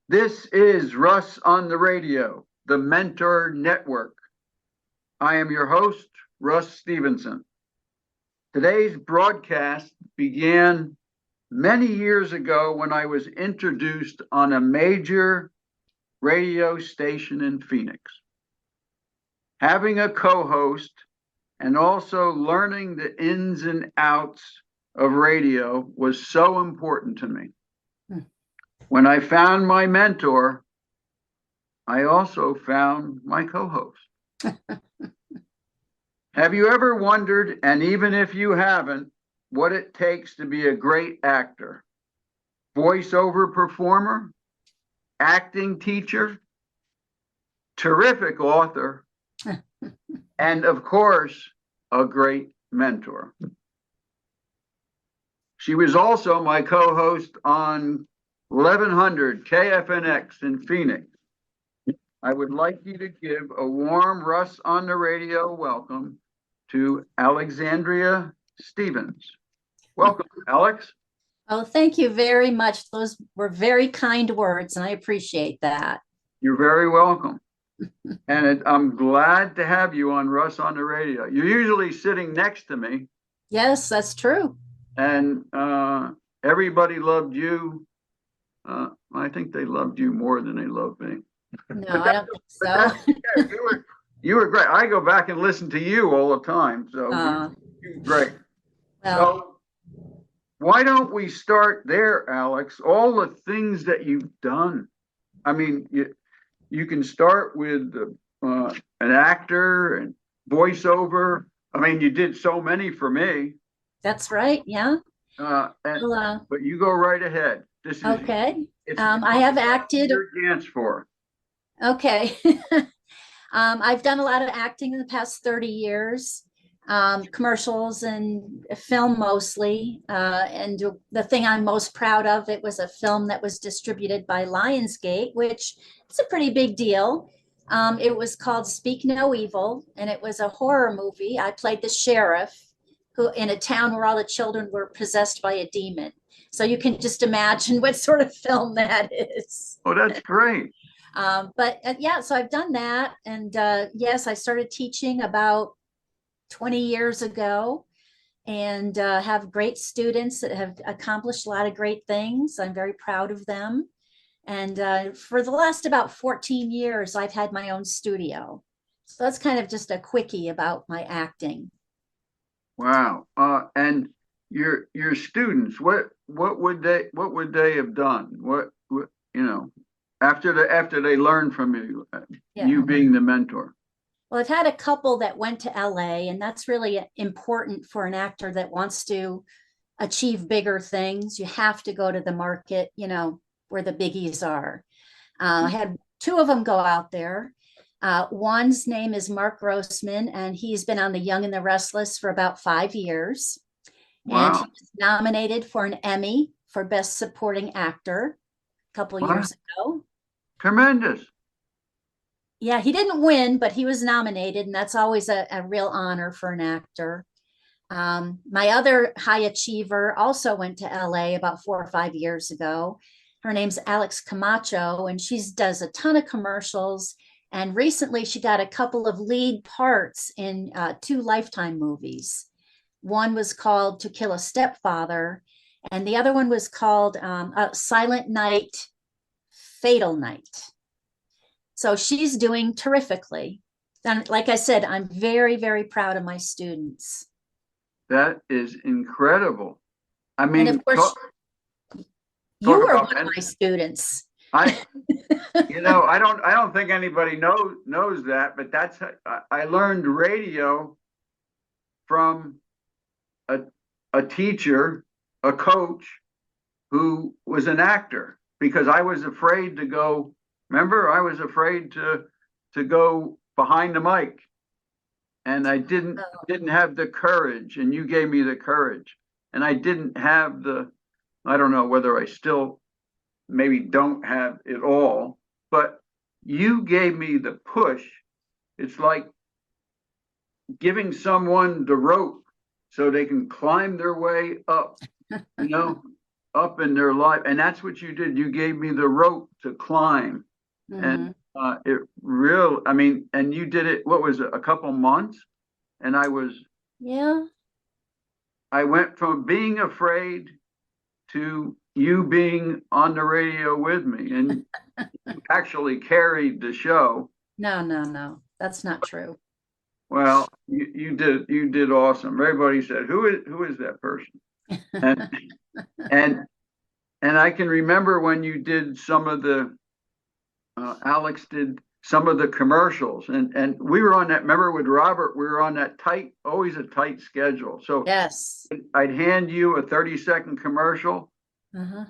This is Russ on the Radio, the Mentor Network. I am your host, Russ Stevenson. Today's broadcast began many years ago when I was introduced on a major radio station in Phoenix. Having a co-host and also learning the ins and outs of radio was so important to me. When I found my mentor, I also found my co-host. Have you ever wondered, and even if you haven't, what it takes to be a great actor, voiceover performer, acting teacher, terrific author, and of course, a great mentor? She was also my co-host on 1100 KFNX in Phoenix. I would like you to give a warm Russ on the Radio welcome to Alexandria Stevens. Welcome, Alex. Oh, thank you very much. Those were very kind words, and I appreciate that. You're very welcome. And I'm glad to have you on Russ on the Radio. You're usually sitting next to me. Yes, that's true. And everybody loved you. I think they loved you more than they loved me. No, I don't think so. Yeah, you were great. I go back and listen to you all the time. So you were great. Well, So why don't we start there, Alex? All the things that you've done. I mean, you can start with an actor and voiceover. I mean, you did so many for me. that's right. Yeah. But you go right ahead. This is Okay. I have acted. Your dance for. Okay. I've done a lot of acting in the past 30 years, commercials and film mostly. And the thing I'm most proud of, it was a film that was distributed by Lionsgate, which is a pretty big deal. It was called Speak No Evil, and it was a horror movie. I played the sheriff who in a town where all the children were possessed by a demon. So you can just imagine what sort of film that is. Oh, that's great. Yeah, so I've done that. And yes, I started teaching about 20 years ago and have great students that have accomplished a lot of great things. I'm very proud of them. And for the last about 14 years, I've had my own studio. So that's kind of just a quickie about my acting. Wow. And your students, what would they have done? What you know, after they learned from you, you being the mentor? Well, I've had a couple that went to LA, and that's really important for an actor that wants to achieve bigger things. You have to go to the market, where the biggies are. I had two of them go out there. One's name is Mark Grossman, and he's been on The Young and the Restless for about 5 years. Wow. And he was nominated for an Emmy for Best Supporting Actor a couple years ago. Tremendous. Yeah, he didn't win, but he was nominated, and that's always a real honor for an actor. My other high achiever also went to LA about 4 or 5 years ago. Her name's Alex Camacho, and she does a ton of commercials. And recently she got a couple of lead parts in 2 Lifetime movies. One was called To Kill a Stepfather, and the other one was called Silent Night, Fatal Night. So she's doing terrifically. And like I said, I'm very, very proud of my students. That is incredible. I mean, and of course, you were one of my students. I don't think anybody knows that, but that's I learned radio from a teacher, a coach who was an actor, because I was afraid to go. Remember, I was afraid to go behind the mic, and I didn't have the courage, and you gave me the courage, and I didn't have I don't know whether I still maybe don't have it all, but you gave me the push. It's like giving someone the rope so they can climb their way up, up in their life. And that's what you did. You gave me the rope to climb. And Mhm. it real, I mean, and you did it, what was it, a couple months? And Yeah. I went from being afraid to you being on the radio with me, and you actually carried the show. No, no, no. That's not true. Well, you did awesome. Everybody said, who is that person? And and and I can remember when you did some of the Alex did some of the commercials, and we were on that. Remember with Robert, we were on that tight, always a tight schedule. So Yes. I'd hand you a 30-second commercial Uh-huh.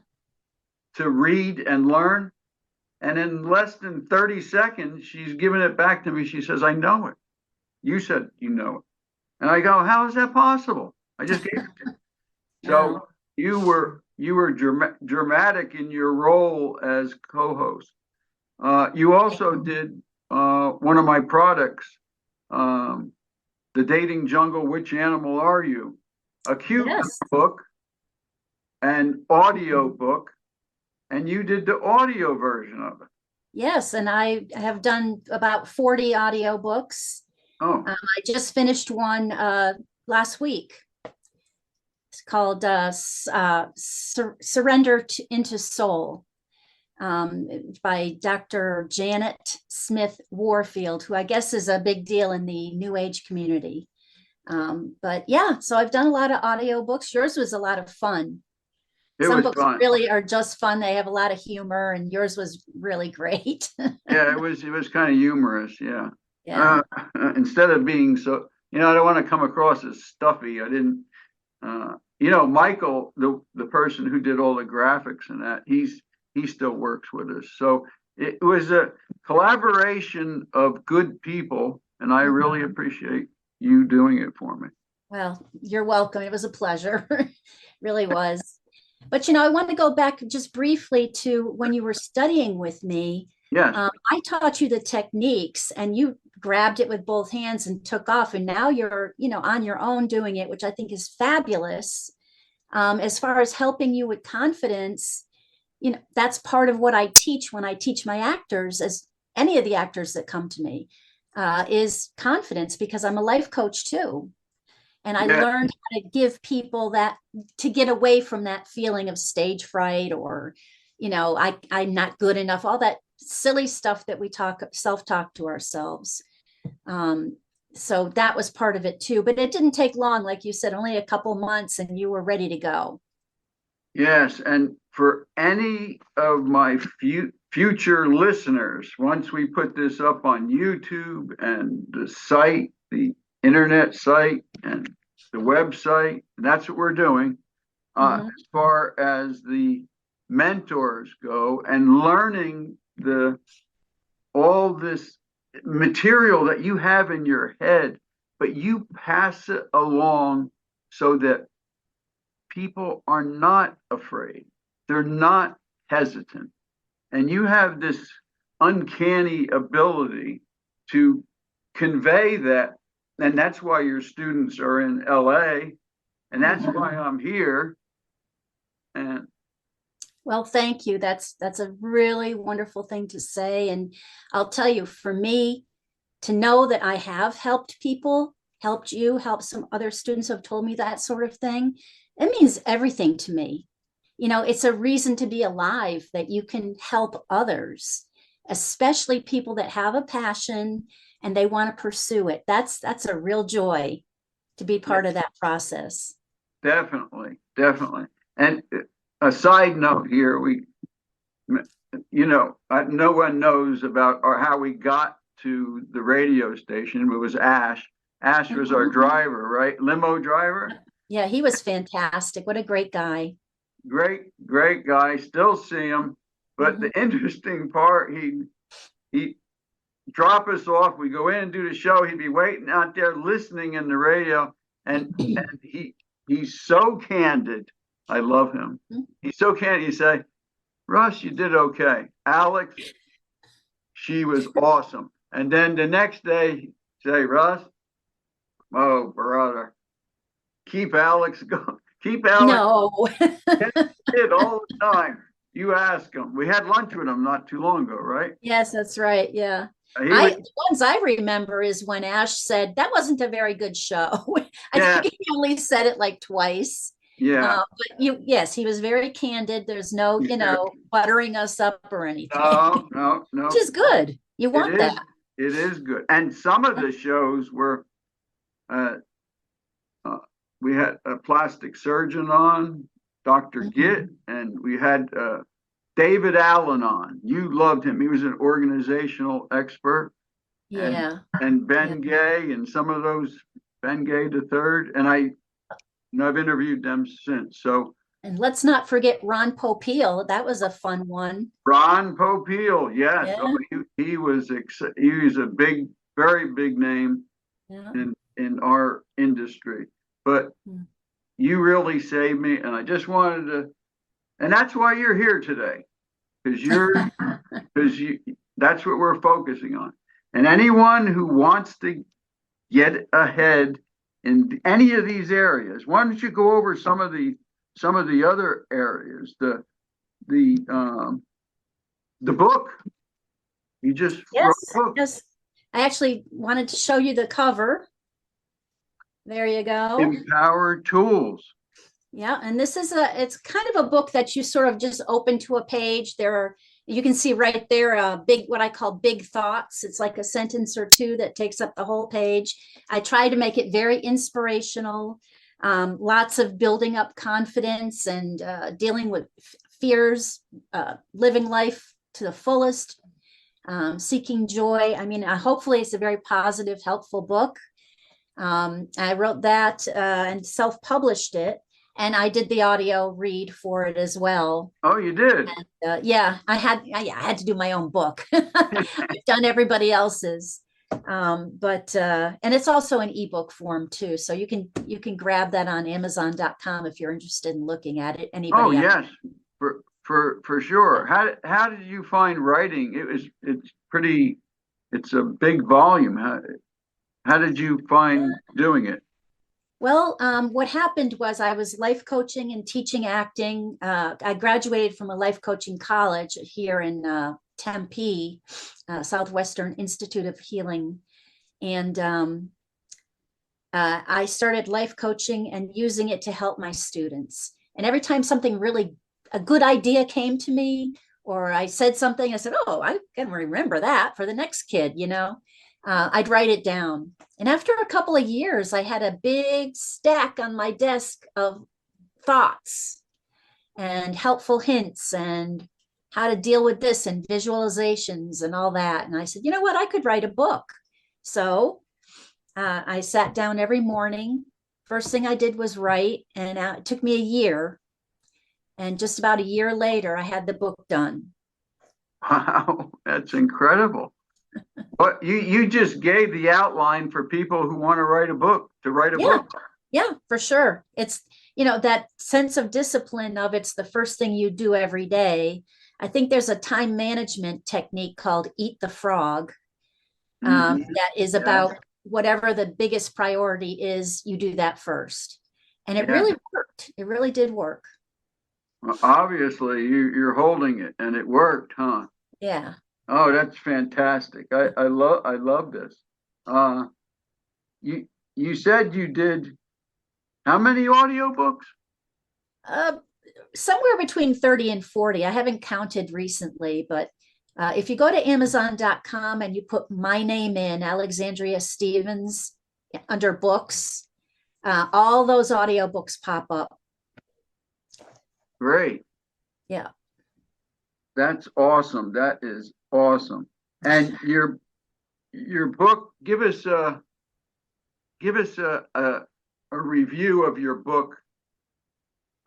to read and learn. And in less than 30 seconds, she's giving it back to me. She says, I know it. You said you know it. And I go, how is that possible? I just gave it to you. No. So you were dramatic in your role as co-host. You also did one of my products, um, The Dating Jungle, Which Animal Are You? A cute Yes. book and audio book, and you did the audio version of it. Yes, and I have done about 40 audiobooks. Oh, I just finished one last week. It's called Surrender into Soul, by Dr. Janet Smith Warfield, who I guess is a big deal in the New Age community. But yeah, so I've done a lot of audiobooks. Yours was a lot of fun. it Some was books fun. really are just fun. They have a lot of humor, and yours was really great. Yeah, it was kind of humorous. Yeah. Yeah. Instead of being so, I don't want to come across as stuffy. I didn't, Michael, the person who did all the graphics and that, he still works with us. So it was a collaboration of good people, and I really appreciate you doing it for me. Well, you're welcome. It was a pleasure. Really was. But I want to go back just briefly to when you were studying with me. Yes, I taught you the techniques and you grabbed it with both hands and took off. And now you're, on your own doing it, which I think is fabulous. As far as helping you with confidence, that's part of what I teach when I teach my actors, as any of the actors that come to me, is confidence, because I'm a life coach too. And I yeah, learned how to give people that, to get away from that feeling of stage fright, or, I'm not good enough, all that silly stuff that we self-talk to ourselves. Um, so that was part of it too. But it didn't take long, like you said, only a couple months, and you were ready to go. yes. And for any of my future listeners, once we put this up on YouTube and the site, the internet site and the website, that's what we're doing. Mhm. As far as the mentors go and learning all this material that you have in your head, but you pass it along so that people are not afraid. They're not hesitant. And you have this uncanny ability to convey that. And that's why your students are in LA. And that's why I'm here. And Well, thank you. That's a really wonderful thing to say. And I'll tell you, for me, to know that I have helped people, helped you, helped some other students who have told me that sort of thing, it means everything to me. It's a reason to be alive, that you can help others, especially people that have a passion and they want to pursue it. That's a real joy to be part of that process. definitely, definitely. And a side note here, no one knows about or how we got to the radio station. It was Ash. Ash was our driver, right? Limo driver. Yeah, he was fantastic. What a great guy. Great, great guy. Still see him. But the interesting part, he drop us off. We go in and do the show. He'd be waiting out there listening in the radio, and he's so candid. I love him. He's so candid. He say, Russ, you did okay. Alex, she was awesome. And then the next day, say, Russ, oh brother, keep Alex going. Keep Alex No. kid all the time. You ask him. We had lunch with him not too long ago, right? Yes, that's right. Yeah. He was, The ones I remember is when Ash said that wasn't a very good show. I yeah, think he only said it like twice. yeah. But yes, he was very candid. There's no, Yeah. buttering us up or anything, No, no, which no. is good. You It want is, that. it is good. And some of the shows were, uh, uh, we had a plastic surgeon on, Dr. Gitt, Mhm. and we had David Allen on. You loved him. He was an organizational expert, and Yeah. Yeah. Ben Gay and some of those, Ben Gay the third, and I've interviewed them since. So And let's not forget Ron Popeil. That was a fun one. Ron Popeil, yes, Yeah. he was a big, very big name Yeah. in our industry. But Mm. you really saved me, and I just wanted to, and that's why you're here today, because you that's what we're focusing on. And anyone who wants to get ahead in any of these areas, why don't you go over some of the other areas, the the book. You just wrote Yes. a book, Yes. I actually wanted to show you the cover. There you go. Empowered Tools. Yeah, and it's kind of a book that you sort of just open to a page. You can see right there, big, what I call big thoughts. It's like a sentence or two that takes up the whole page. I try to make it very inspirational, lots of building up confidence and dealing with fears, living life to the fullest, seeking joy. I mean, hopefully it's a very positive, helpful book. I wrote that and self-published it, and I did the audio read for it as well. Oh, you did. Yeah, I had to do my own book. I've done everybody else's, but and it's also an ebook form too, so you can grab that on Amazon.com if you're interested in looking at it. Oh, Anybody else? yes, for sure. How did you find writing? It's pretty. It's a big volume. How did you find doing it? Well, what happened was I was life coaching and teaching acting. I graduated from a life coaching college here in Tempe, Southwestern Institute of Healing. And I started life coaching and using it to help my students. And every time a good idea came to me, or I said something, I said, oh, I can remember that for the next kid. I'd write it down. And after a couple of years, I had a big stack on my desk of thoughts and helpful hints and how to deal with this and visualizations and all that. And I said, you know what? I could write a book. So I sat down every morning. First thing I did was write, and it took me a year. And just about a year later, I had the book done. Wow, that's incredible. But you just gave the outline for people who want to write a book to write a Yeah, book. yeah, for sure. It's, that sense of discipline of it's the first thing you do every day. I think there's a time management technique called Eat the Frog, Mhm. that is Yeah, about whatever the biggest priority is, you do that first. And it yeah. really worked. It really did work. Well, obviously, you're holding it, and it worked, huh? Yeah. Oh, that's fantastic. I love this. Uh, you you said you did how many audiobooks? Uh, Somewhere between 30 and 40. I haven't counted recently, but if you go to Amazon.com and you put my name in, Alexandria Stevens, under books, all those audiobooks pop up. Great. Yeah. That's awesome. That is awesome. And your book, give us a review of your book.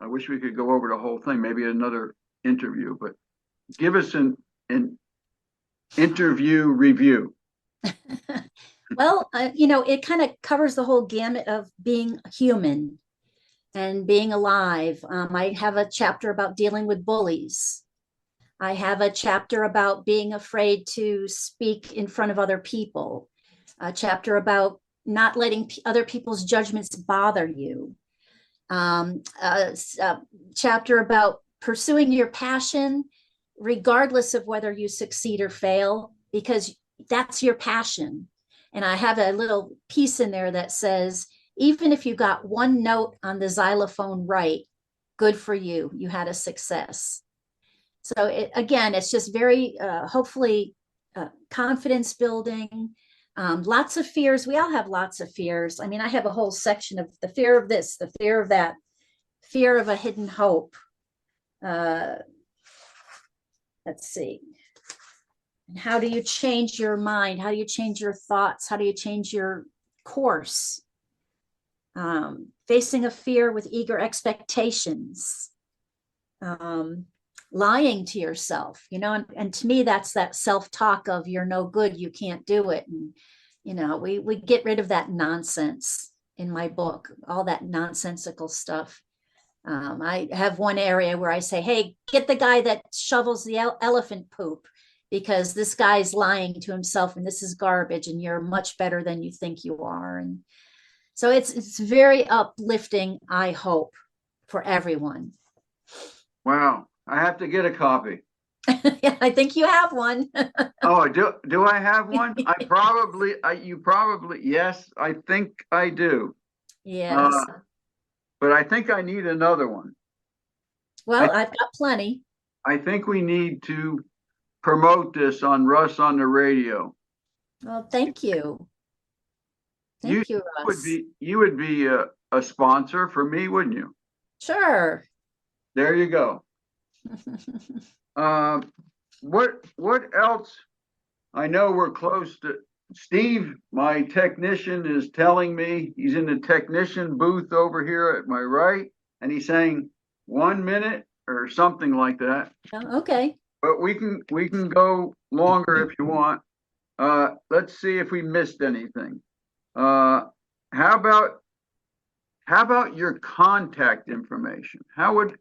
I wish we could go over the whole thing, maybe another interview, but give us an interview review. Well, it kind of covers the whole gamut of being human and being alive. I have a chapter about dealing with bullies. I have a chapter about being afraid to speak in front of other people, a chapter about not letting other people's judgments bother you. A chapter about pursuing your passion, regardless of whether you succeed or fail, because that's your passion. And I have a little piece in there that says, even if you got one note on the xylophone right, good for you. You had a success. So again, it's just very, hopefully, confidence building. Lots of fears. We all have lots of fears. I mean, I have a whole section of the fear of this, the fear of that, fear of a hidden hope. Let's see. And how do you change your mind? How do you change your thoughts? How do you change your course? Facing a fear with eager expectations. Lying to yourself, and to me, that's that self-talk of you're no good, you can't do it. And, we get rid of that nonsense in my book, all that nonsensical stuff. I have one area where I say, hey, get the guy that shovels the elephant poop, because this guy's lying to himself and this is garbage and you're much better than you think you are. And so it's very uplifting, I hope, for everyone. Wow. I have to get a copy. Yeah, I think you have one. Oh, do I have one? Yes, I think I do. Yes. But I think I need another one. Well, I've got plenty. I think we need to promote this on Russ on the Radio. Well, thank you. Thank you, Russ. You would be a sponsor for me, wouldn't you? Sure. There you go. What else? I know we're close to Steve, my technician, is telling me he's in the technician booth over here at my right, and he's saying 1 minute or something like that. Oh, okay. But we can go longer if you want. Let's see if we missed anything. How about your contact information? How would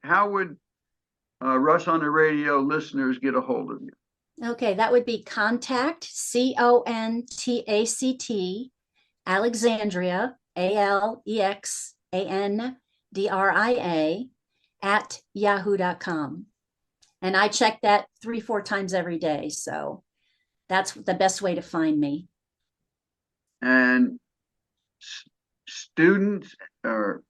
Russ on the Radio listeners get a hold of you? Okay, that would be contact, CONTACT, Alexandria, ALEXANDRIA, at yahoo.com. And I check that 3-4 times every day. So that's the best way to find me. And students or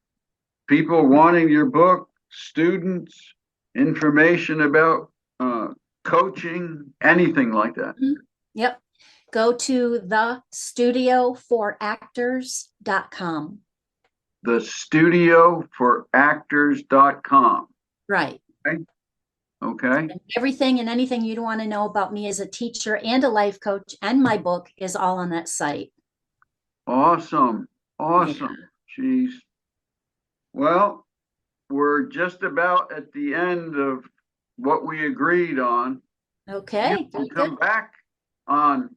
people wanting your book, students, information about coaching, anything like that. Yep. Go to thestudioforactors.com. Thestudioforactors.com. Right. Okay. And everything and anything you'd want to know about me as a teacher and a life coach and my book is all on that site. Awesome. Yeah. Jeez. Well, we're just about at the end of what we agreed on. Okay. You come back on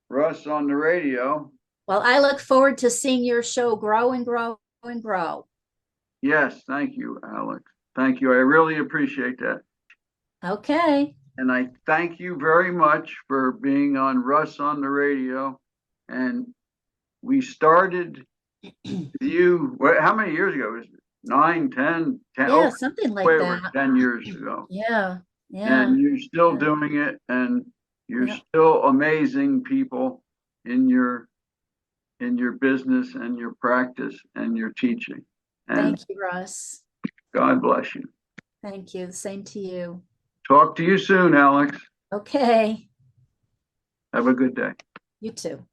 Russ on the Radio. Well, I look forward to seeing your show grow and grow and grow. Yes. Thank you, Alex. Thank you. I really appreciate that. Okay. And I thank you very much for being on Russ on the Radio. And we started you, how many years ago? It was 9, 10. Yeah, something like that. 10 years ago. Yeah. Yeah. And you're still doing it, and you're still amazing people in your business and your practice and your teaching. And thank you, Russ. God bless you. Thank you. Same to you. Talk to you soon, Alex. Okay. Have a good day. You too.